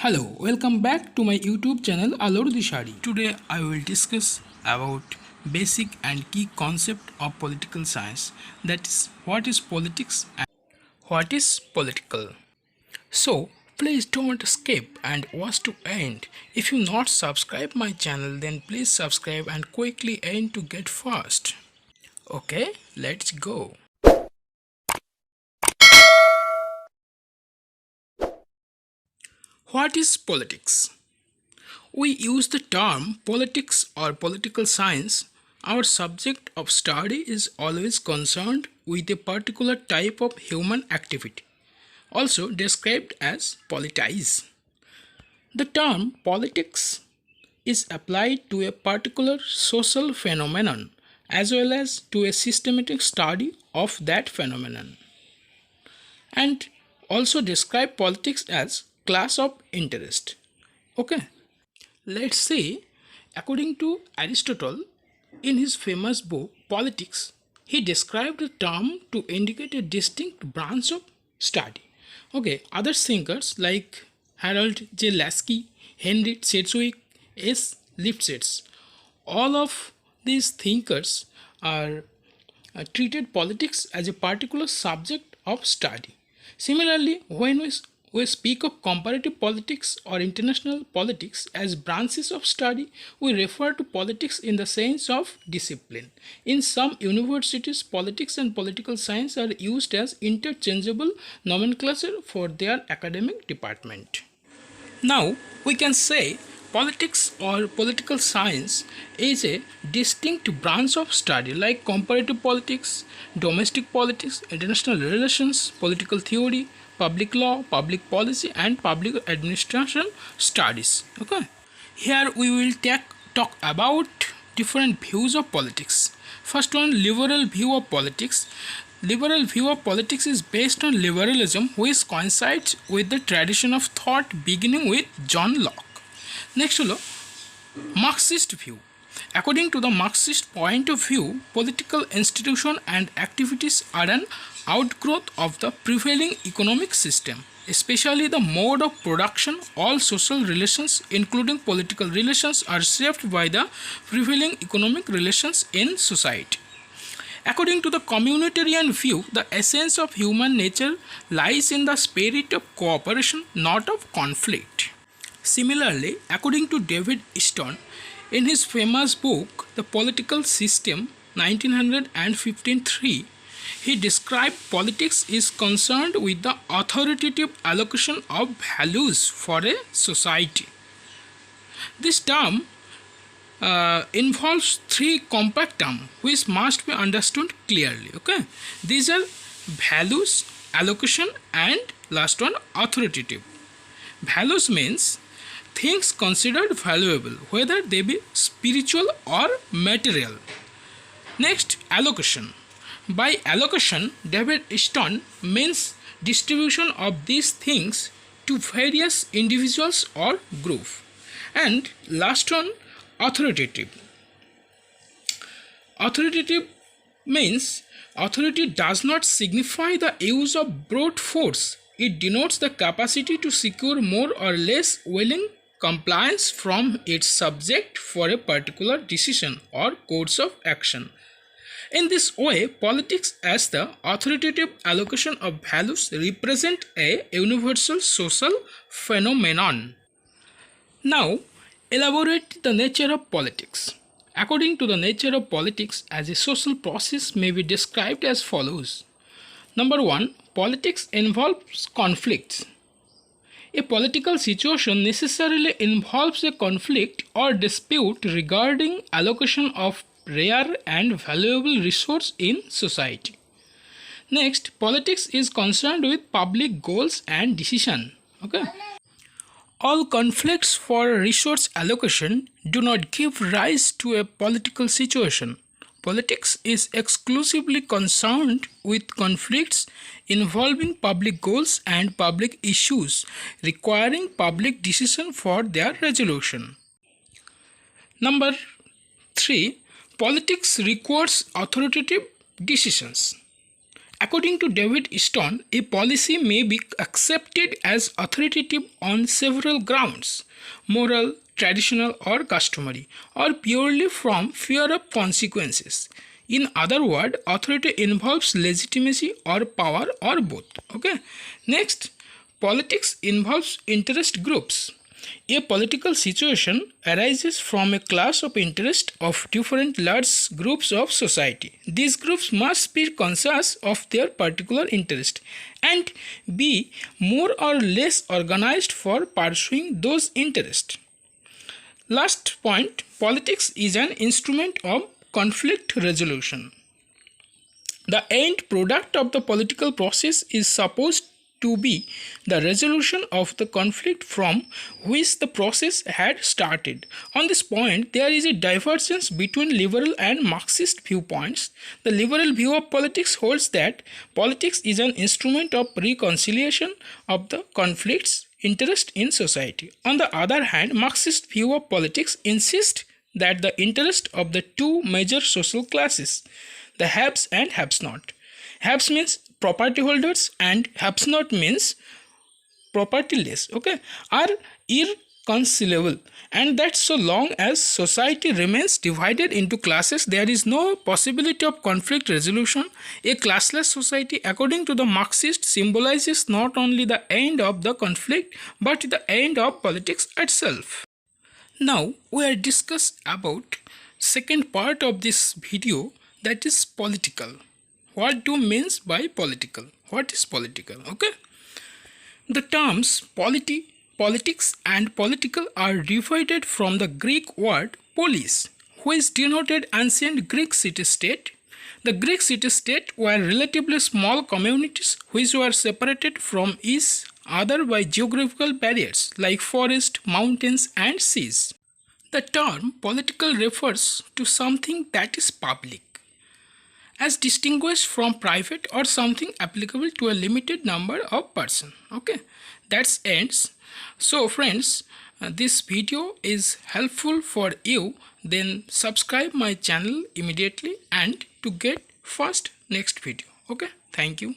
Hello, welcome back to my YouTube channel Alor Dishari. Today I will discuss about basic and key concept of political science, that is what is politics and what is political. So please don't skip and watch to end. If you not subscribe my channel, then please subscribe and quickly end to get fast. Okay, let's go. What is politics? We use the term politics or political science. Our subject of study is always concerned with a particular type of human activity, also described as politize. The term politics is applied to a particular social phenomenon as well as to a systematic study of that phenomenon, and also describe politics as class of interest. Okay. Let's say, according to Aristotle, in his famous book Politics, he described the term to indicate a distinct branch of study. Okay, other thinkers like Harold J. Lasky, Henry Sedgwick, S. Lipschitz, all of these thinkers are treated politics as a particular subject of study. Similarly, when we speak of comparative politics or international politics as branches of study, we refer to politics in the sense of discipline. In some universities, politics and political science are used as interchangeable nomenclature for their academic department. Now, we can say politics or political science is a distinct branch of study like comparative politics, domestic politics, international relations, political theory, public law, public policy, and public administration studies. Okay. Here we will talk about different views of politics. First one, liberal view of politics. Liberal view of politics is based on liberalism, which coincides with the tradition of thought beginning with John Locke. Next, Marxist view. According to the Marxist point of view, political institutions and activities are an outgrowth of the prevailing economic system, especially the mode of production. All social relations, including political relations, are shaped by the prevailing economic relations in society. According to the communitarian view, the essence of human nature lies in the spirit of cooperation, not of conflict. Similarly, according to David Easton, in his famous book The Political System 1915-3, he described politics is concerned with the authoritative allocation of values for a society. This term involves three compact terms which must be understood clearly. Okay, these are values, allocation, and last one, authoritative. Values means things considered valuable, whether they be spiritual or material. Next, allocation. By allocation, David Easton means distribution of these things to various individuals or groups. And last one, authoritative. Authoritative means authority does not signify the use of brute force. It denotes the capacity to secure more or less willing compliance from its subject for a particular decision or course of action. In this way, politics as the authoritative allocation of values represent a universal social phenomenon. Now, elaborate the nature of politics. According to the nature of politics as a social process may be described as follows. Number 1, politics involves conflicts. A political situation necessarily involves a conflict or dispute regarding allocation of rare and valuable resource in society. Next, politics is concerned with public goals and decision. Okay. All conflicts for resource allocation do not give rise to a political situation. Politics is exclusively concerned with conflicts involving public goals and public issues requiring public decision for their resolution. Number 3, politics requires authoritative decisions. According to David Stone, a policy may be accepted as authoritative on several grounds: moral, traditional, or customary, or purely from fear of consequences. In other words, authority involves legitimacy or power or both. Okay. Next, politics involves interest groups. A political situation arises from a class of interest of different large groups of society. These groups must be conscious of their particular interest and be more or less organized for pursuing those interests. Last point, politics is an instrument of conflict resolution. The end product of the political process is supposed to be the resolution of the conflict from which the process had started. On this point, there is a divergence between liberal and Marxist viewpoints. The liberal view of politics holds that politics is an instrument of reconciliation of the conflicts interest in society. On the other hand, Marxist view of politics insists that the interest of the two major social classes, the haves and haves not. Haves means property holders and haves not means propertyless, okay, are irreconcilable, and that so long as society remains divided into classes, there is no possibility of conflict resolution. A classless society, according to the Marxist, symbolizes not only the end of the conflict but the end of politics itself. Now we are discuss about second part of this video, that is political. What do means by political? What is political? Okay. The terms politics and political are derived from the Greek word polis, which denoted ancient Greek city-state. The Greek city-state were relatively small communities which were separated from each other by geographical barriers like forests, mountains, and seas. The term political refers to something that is public, as distinguished from private, or something applicable to a limited number of persons. Okay, that's ends. So friends, this video is helpful for you, then subscribe my channel immediately and to get first next video. Okay, thank you.